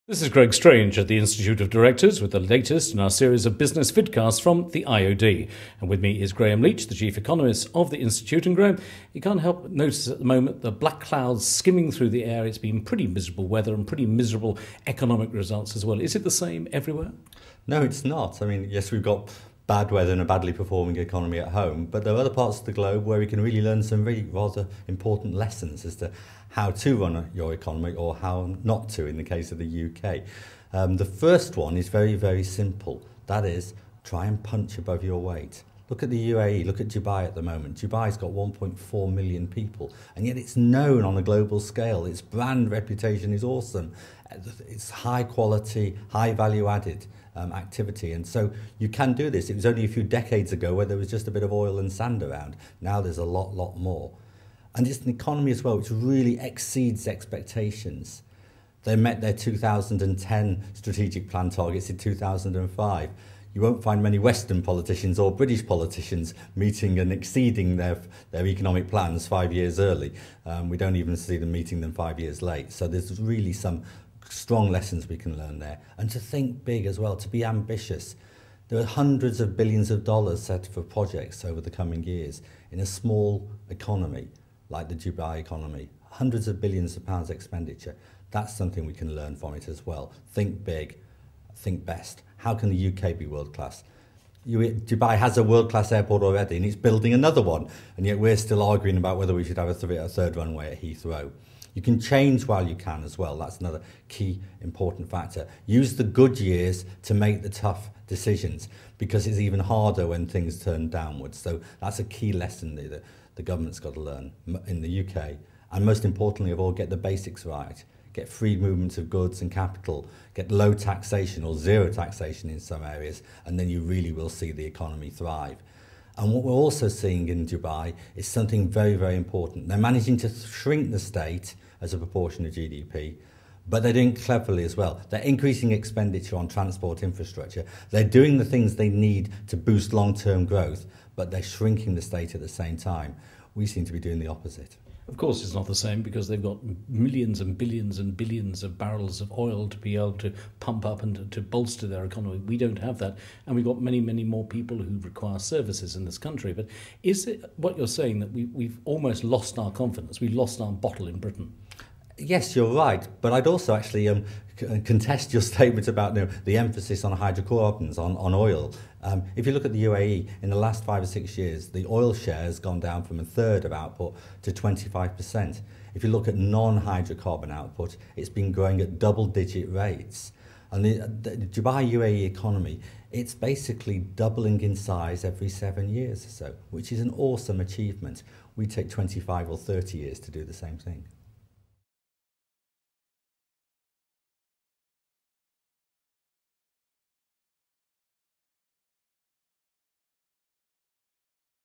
This is Greg Strange at the Institute of Directors with the latest in our series of business vidcasts from the IoD. And with me is Graeme Leach, the Chief Economist of the Institute. And Graeme, you can't help but notice at the moment the black clouds skimming through the air. It's been pretty miserable weather and pretty miserable economic results as well. Is it the same everywhere? No, it's not. I mean, yes, we've got bad weather and a badly performing economy at home, but there are other parts of the globe where we can really learn some really rather important lessons as to how to run your economy or how not to in the case of the UK. The first one is very, very simple. That is, try and punch above your weight. Look at the UAE, look at Dubai at the moment. Dubai's got 1.4 million people, and yet it's known on a global scale. Its brand reputation is awesome. It's high quality, high value added activity. And so you can do this. It was only a few decades ago where there was just a bit of oil and sand around. Now there's a lot more. And it's an economy as well which really exceeds expectations. They met their 2010 strategic plan targets in 2005. You won't find many Western politicians or British politicians meeting and exceeding their economic plans 5 years early. We don't even see them meeting them 5 years late. So there's really some strong lessons we can learn there. And to think big as well, to be ambitious. There are hundreds of billions of dollars set for projects over the coming years in a small economy like the Dubai economy. Hundreds of billions of pounds expenditure. That's something we can learn from it as well. Think big, think best. How can the UK be world class? Dubai has a world-class airport already and it's building another one, and yet we're still arguing about whether we should have a third runway at Heathrow. You can change while you can as well. That's another key important factor. Use the good years to make the tough decisions, because it's even harder when things turn downwards. So that's a key lesson that the government's got to learn in the UK. And most importantly of all, get the basics right. Get free movement of goods and capital, get low taxation or zero taxation in some areas, and then you really will see the economy thrive. And what we're also seeing in Dubai is something very, very important. They're managing to shrink the state as a proportion of GDP, but they're doing it cleverly as well. They're increasing expenditure on transport infrastructure. They're doing the things they need to boost long-term growth, but they're shrinking the state at the same time. We seem to be doing the opposite. Of course, it's not the same because they've got millions and billions of barrels of oil to be able to pump up and to bolster their economy. We don't have that. And we've got many more people who require services in this country. But is it what you're saying that we've almost lost our confidence? We've lost our bottle in Britain? Yes, you're right. But I'd also actually contest your statement about the emphasis on hydrocarbons, on oil. If you look at the UAE, in the last 5 or 6 years, the oil share has gone down from a third of output to 25%. If you look at non-hydrocarbon output, it's been growing at double-digit rates. And the Dubai UAE economy, it's basically doubling in size every 7 years or so, which is an awesome achievement. We take 25 or 30 years to do the same thing.